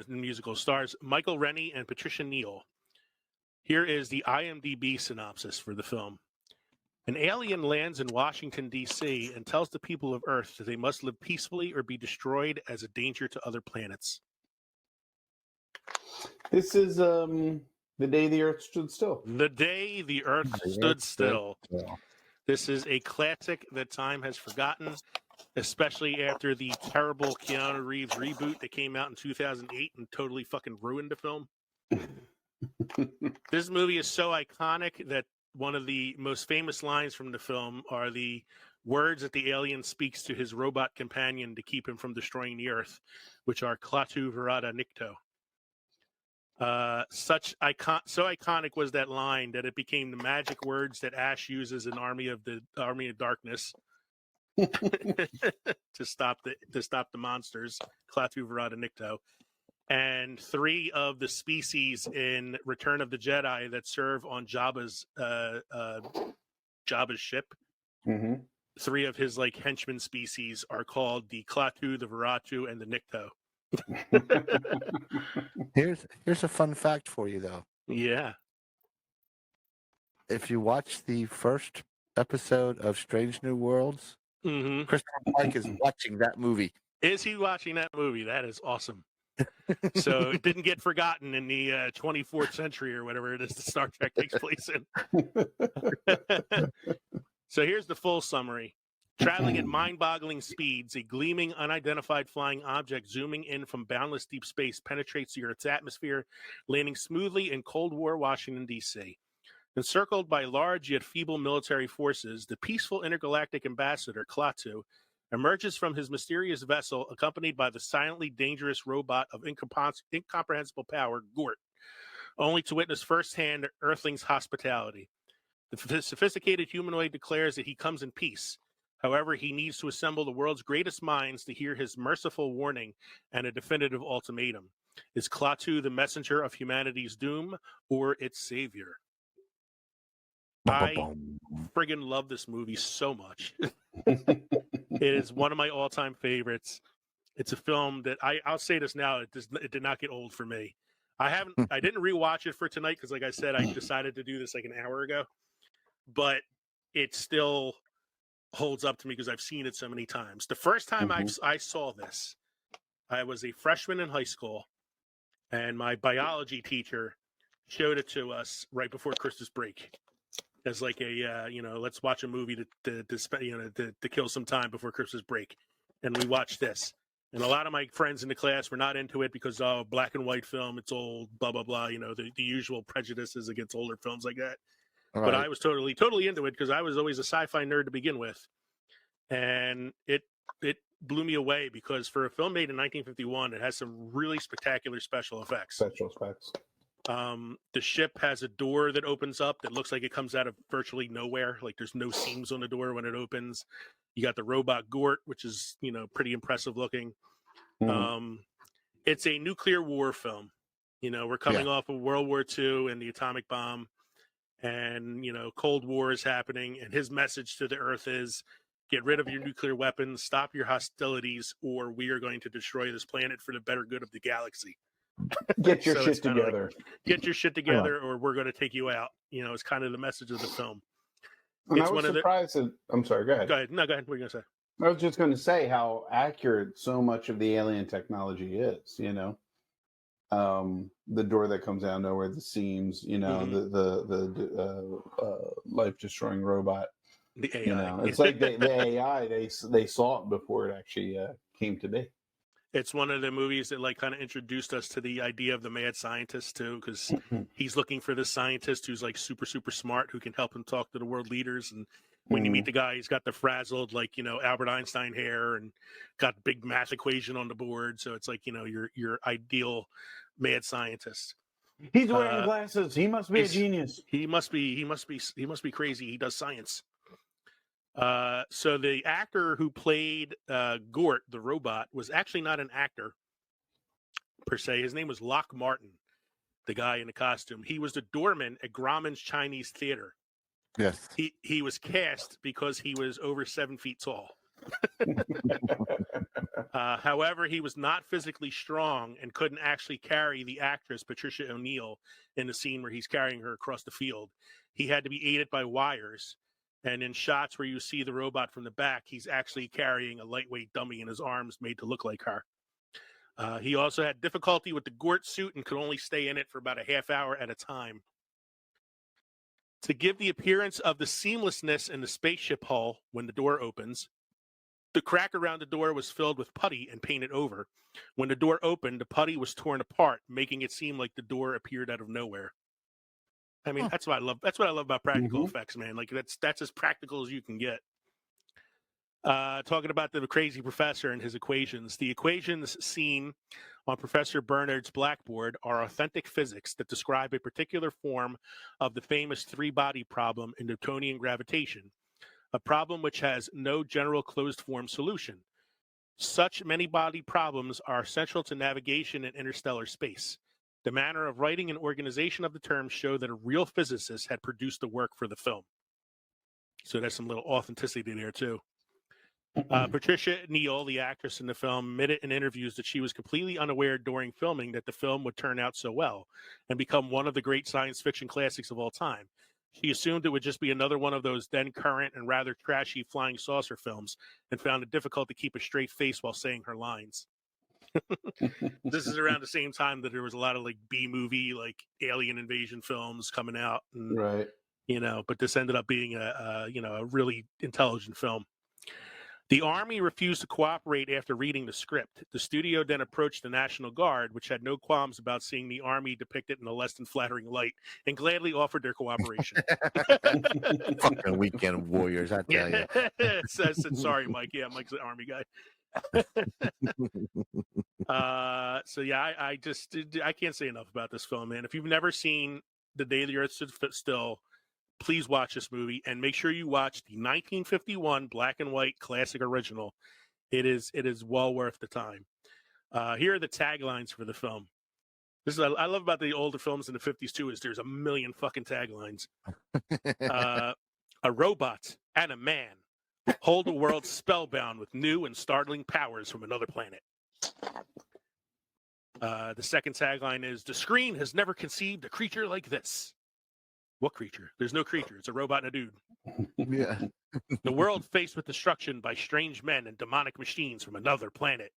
Musical stars Michael Rennie and Patricia Neal. Here is the IMDb synopsis for the film. An alien lands in Washington, D.C. and tells the people of Earth that they must live peacefully or be destroyed as a danger to other planets. This is The Day the Earth Stood Still. The Day the Earth Stood Still. This is a classic that time has forgotten, especially after the terrible Keanu Reeves reboot that came out in 2008 and totally fucking ruined the film. This movie is so iconic that one of the most famous lines from the film are the words that the alien speaks to his robot companion to keep him from destroying the Earth, which are Klaatu Verada Nikto. So iconic was that line that it became the magic words that Ash uses in Army of Darkness to stop the monsters, Klaatu Verada Nikto. And 3 of the species in Return of the Jedi that serve on Jabba's ship. 3 of his henchman species are called the Klaatu, the Veratu, and the Nikto. Here's a fun fact for you, though. Yeah. If you watch the first episode of Strange New Worlds, Christopher Pike is watching that movie. Is he watching that movie? That is awesome. So it didn't get forgotten in the 24th century or whatever it is that Star Trek takes place in. So here's the full summary. Traveling at mind-boggling speeds, a gleaming, unidentified flying object zooming in from boundless deep space penetrates the Earth's atmosphere, landing smoothly in Cold War Washington, D.C. Encircled by large yet feeble military forces, the peaceful intergalactic ambassador, Klaatu, emerges from his mysterious vessel accompanied by the silently dangerous robot of incomprehensible power, Gort, only to witness firsthand Earthlings' hospitality. The sophisticated humanoid declares that he comes in peace. However, he needs to assemble the world's greatest minds to hear his merciful warning and a definitive ultimatum. Is Klaatu the messenger of humanity's doom or its savior? I friggin' love this movie so much. It is one of my all-time favorites. It's a film that I'll say this now, it did not get old for me. I didn't rewatch it for tonight because, like I said, I decided to do this an hour ago. But it still holds up to me because I've seen it so many times. The first time I saw this, I was a freshman in high school, and my biology teacher showed it to us right before Christmas break as let's watch a movie to kill some time before Christmas break. And we watched this. And a lot of my friends in the class were not into it because, black and white film, it's old, blah, blah, blah, the usual prejudices against older films like that. Right. But I was totally into it because I was always a sci-fi nerd to begin with. And it blew me away because for a film made in 1951, it has some really spectacular special effects. The ship has a door that opens up that looks like it comes out of virtually nowhere. Like there's no seams on the door when it opens. You got the robot Gort, which is, pretty impressive looking. It's a nuclear war film. We're coming off of World War II and the atomic bomb. And, Cold War is happening. And his message to the Earth is, get rid of your nuclear weapons, stop your hostilities, or we are going to destroy this planet for the better good of the galaxy. Get your shit together. Get your shit together, or we're going to take you out. It's kind of the message of the film. And I was surprised that... I'm sorry, go ahead. Go ahead. No, go ahead. What are you going to say? I was just going to say how accurate so much of the alien technology is, the door that comes out of nowhere, the seams, you know, Mhm. the life destroying robot. The AI. You know, it's like the AI. They saw it before it actually came to be. It's one of the movies that like kind of introduced us to the idea of the mad scientist too, because he's looking for this scientist who's like super smart, who can help him talk to the world leaders. And when you meet the guy, he's got the frazzled like Albert Einstein hair and got big math equation on the board. So it's like your ideal mad scientist. He's wearing glasses. He must be a genius. He must be crazy. He does science. So the actor who played Gort, the robot, was actually not an actor per se. His name was Locke Martin, the guy in the costume. He was the doorman at Grauman's Chinese Theater. Yes. He was cast because he was over 7 feet tall. However, he was not physically strong and couldn't actually carry the actress Patricia O'Neill in the scene where he's carrying her across the field. He had to be aided by wires. And in shots where you see the robot from the back, he's actually carrying a lightweight dummy in his arms made to look like her. He also had difficulty with the Gort suit and could only stay in it for about a half hour at a time. To give the appearance of the seamlessness in the spaceship hull when the door opens, the crack around the door was filled with putty and painted over. When the door opened, the putty was torn apart, making it seem like the door appeared out of nowhere. I mean, that's what I love. That's what I love about practical effects, man. Like that's as practical as you can get. Talking about the crazy professor and his equations. The equations seen on Professor Bernard's blackboard are authentic physics that describe a particular form of the famous three-body problem in Newtonian gravitation, a problem which has no general closed-form solution. Such many-body problems are central to navigation in interstellar space. The manner of writing and organization of the terms show that a real physicist had produced the work for the film. So there's some little authenticity there, too. Patricia Neal, the actress in the film, admitted in interviews that she was completely unaware during filming that the film would turn out so well and become one of the great science fiction classics of all time. She assumed it would just be another one of those then current and rather trashy flying saucer films and found it difficult to keep a straight face while saying her lines. This is around the same time that there was a lot of like B-movie, like alien invasion films coming out, and, right? But this ended up being a really intelligent film. The Army refused to cooperate after reading the script. The studio then approached the National Guard, which had no qualms about seeing the Army depicted in a less than flattering light, and gladly offered their cooperation. Fucking weekend warriors, I tell you. I said, sorry, Mike. Yeah, Mike's the Army guy. I can't say enough about this film, man. If you've never seen The Day the Earth Stood Still, please watch this movie and make sure you watch the 1951 black and white classic original. It is well worth the time. Here are the taglines for the film. This is I love about the older films in the 50s too, is there's a million fucking taglines. A robot and a man hold the world spellbound with new and startling powers from another planet. The second tagline is, the screen has never conceived a creature like this. What creature? There's no creature. It's a robot and a dude. Yeah. The world faced with destruction by strange men and demonic machines from another planet.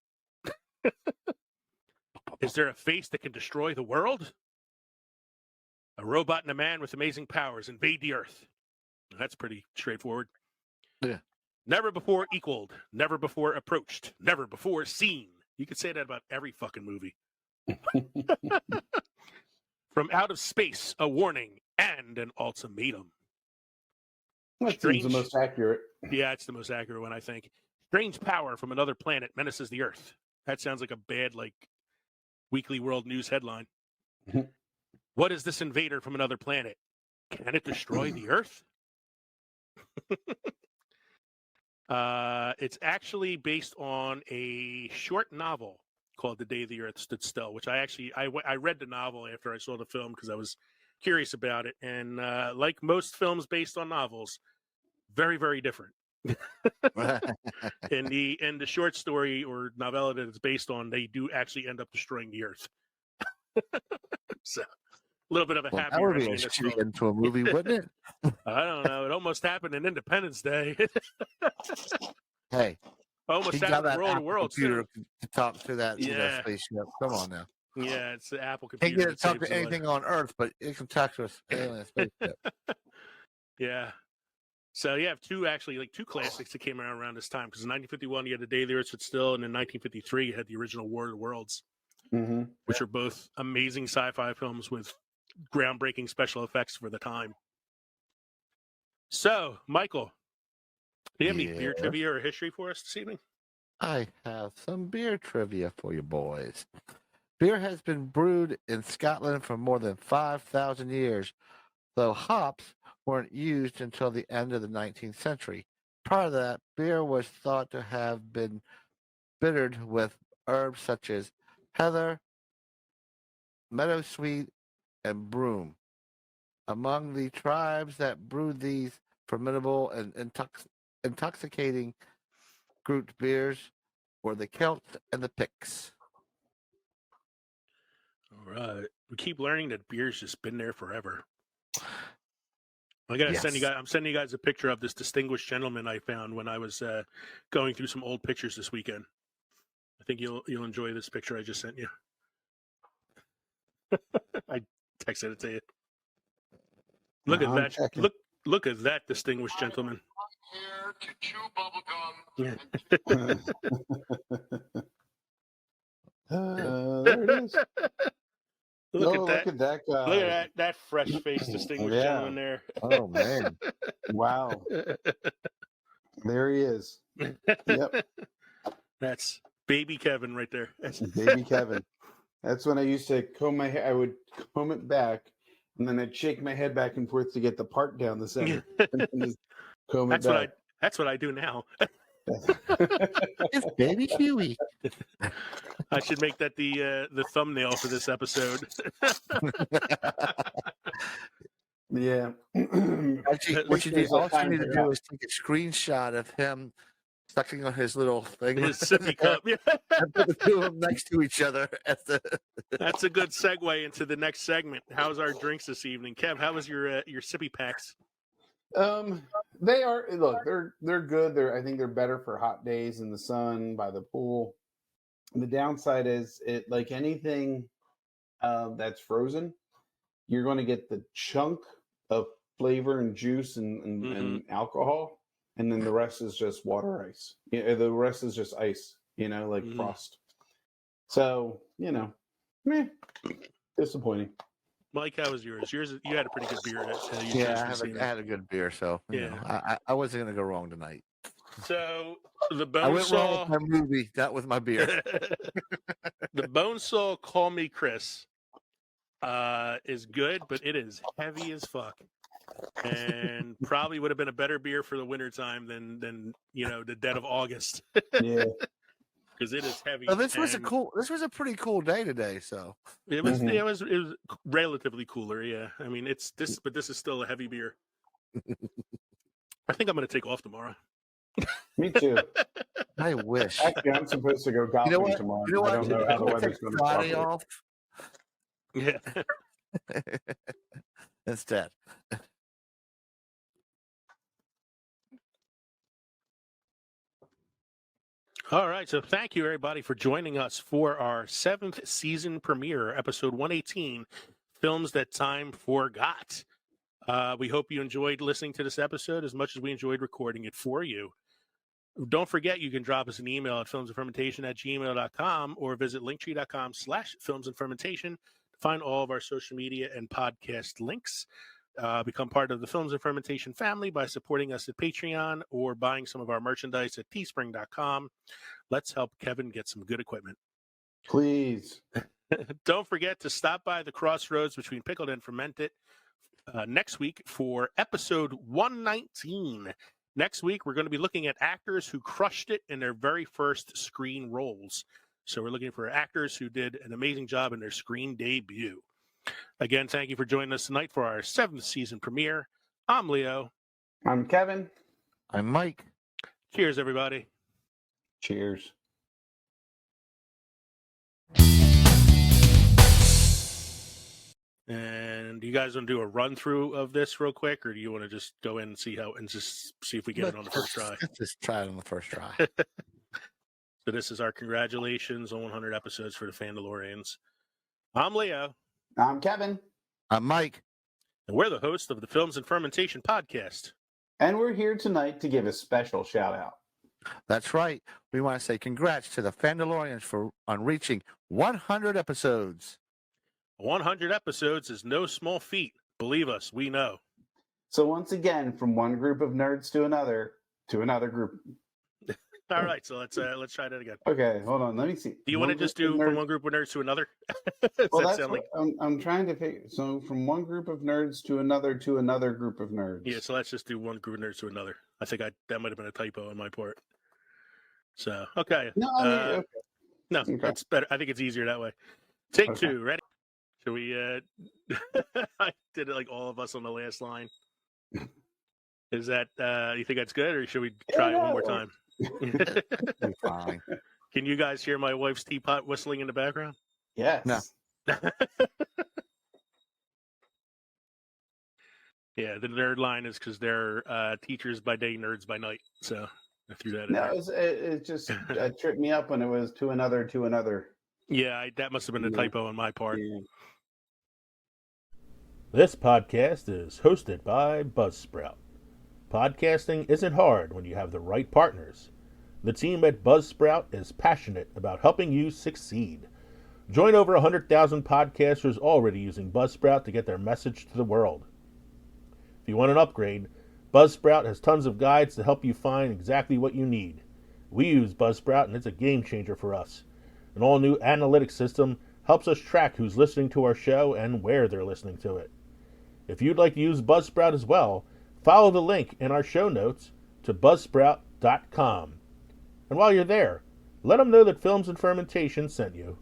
Is there a face that can destroy the world? A robot and a man with amazing powers invade the Earth. That's pretty straightforward. Yeah. Never before equaled, never before approached, never before seen. You could say that about every fucking movie. From out of space, a warning and an ultimatum. That seems the most accurate. Yeah, it's the most accurate one, I think. Strange power from another planet menaces the Earth. That sounds like a bad, Weekly World News headline. What is this invader from another planet? Can it destroy the Earth? It's actually based on a short novel called The Day the Earth Stood Still, which I read the novel after I saw the film because I was curious about it. And like most films based on novels, very, very different. In the short story or novella that it's based on, they do actually end up destroying the Earth. So a little bit of a happy that would be ending a in this shitty film. end to a movie, wouldn't it? I don't know. It almost happened in Independence Day. Hey, almost he got happened that in World of Apple Worlds. computer to talk to that Yeah. spaceship. Come on now. Yeah, it's the Apple Can't computer. get it to talk to anything on Earth, but it can talk to us alien spaceship. Yeah. So you have two classics that came around this time, because in 1951 you had The Day the Earth Stood Still, and in 1953 you had the original War of the Worlds, which are both amazing sci-fi films with groundbreaking special effects for the time. So, Michael, do you have any beer trivia or history for us this evening? I have some beer trivia for you boys. Beer has been brewed in Scotland for more than 5,000 years, though hops weren't used until the end of the 19th century. Prior to that, beer was thought to have been bittered with herbs such as heather, meadowsweet, and broom. Among the tribes that brewed these formidable and intoxicating Groot beers were the Celts and the Picts. All right. We keep learning that beer's just been there forever. I gotta send you guys. I'm sending you guys a picture of this distinguished gentleman I found when I was going through some old pictures this weekend. I think you'll enjoy this picture I just sent you. I texted it to you. Look at that! Checking. Look at that distinguished gentleman. There it is. Look at that guy. Look at that fresh-faced distinguished gentleman there. Oh man! Wow. There he is. Yep. That's baby Kevin right there. Baby Kevin. That's when I used to comb my hair. I would comb it back, and then I'd shake my head back and forth to get the part down the center. And just comb it back. That's what I do now. It's Baby Huey. I should make that the thumbnail for this episode. Yeah. What you also need to do is take a screenshot of him sucking on his little thing. His sippy cup. Yeah. And put the two of them next to each other. That's a good segue into the next segment. How's our drinks this evening? Kev, how was your sippy packs? They are, look, they're good. I think they're better for hot days in the sun by the pool. The downside is it, like anything that's frozen, you're going to get the chunk of flavor and juice and alcohol, and then the rest is just water ice. The rest is just ice, like frost. So, disappointing. Mike, how was yours? You had a pretty good beer. I had a good beer, so I wasn't going to go wrong tonight. So the I went wrong Bonesaw, with my movie, not with my beer. the Bonesaw Call Me Chris is good, but it is heavy as fuck, and probably would have been a better beer for the wintertime than the dead of August. Yeah. Because it is heavy. So this was a pretty cool day today. So it was it was relatively cooler. Yeah, I mean but this is still a heavy beer. I think I'm going to take off tomorrow. Me too. I wish. Actually, I'm supposed to go golfing tomorrow. You know what? I don't know how the weather's going to Friday off. Yeah. Instead. All right, so thank you everybody for joining us for our 7th season premiere, episode 118, Films That Time Forgot. We hope you enjoyed listening to this episode as much as we enjoyed recording it for you. Don't forget, you can drop us an email at filmsandfermentation@gmail.com or visit linktree.com/filmsandfermentation to find all of our social media and podcast links. Become part of the Films and Fermentation family by supporting us at Patreon or buying some of our merchandise at teespring.com. Let's help Kevin get some good equipment. Please. Don't forget to stop by the crossroads between Pickled and Fermented next week for episode 119. Next week, we're going to be looking at actors who crushed it in their very first screen roles. So we're looking for actors who did an amazing job in their screen debut. Again, thank you for joining us tonight for our 7th season premiere. I'm Leo. I'm Kevin. I'm Mike. Cheers, everybody. Cheers. And you guys want to do a run through of this real quick, or do you want to just go in and see if we get it on the first try? Let's just try it on the first try. So this is our congratulations on 100 episodes for the Fandalorians. I'm Leo. I'm Kevin. I'm Mike. And we're the hosts of the Films and Fermentation Podcast. And we're here tonight to give a special shout out. That's right. We want to say congrats to the Fandalorians on reaching 100 episodes. 100 episodes is no small feat. Believe us, we know. So once again, from one group of nerds to another group. All right, so let's try that again. Okay, hold on. Let me see. Do you want to just do from one group of nerds to another? Well, that's what I'm trying to figure. So from one group of nerds to another group of nerds. Yeah, so let's just do one group of nerds to another. I think that might have been a typo on my part. So, okay. No, I mean, okay. No, Okay. that's better. I think it's easier that way. Take two. Ready? Should we? I did it like all of us on the last line. Is that you think that's good, or should we try it one more time? Fine. Can you guys hear my wife's teapot whistling in the background? Yes. No. Yeah, the nerd line is because they're teachers by day, nerds by night. So I threw that in No, there. it just tripped me up when it was to another. Yeah, that must have been a typo on my part. Yeah. This podcast is hosted by Buzzsprout. Podcasting isn't hard when you have the right partners. The team at Buzzsprout is passionate about helping you succeed. Join over 100,000 podcasters already using Buzzsprout to get their message to the world. If you want an upgrade, Buzzsprout has tons of guides to help you find exactly what you need. We use Buzzsprout and it's a game changer for us. An all-new analytics system helps us track who's listening to our show and where they're listening to it. If you'd like to use Buzzsprout as well, follow the link in our show notes to buzzsprout.com. And while you're there, let them know that Films and Fermentation sent you.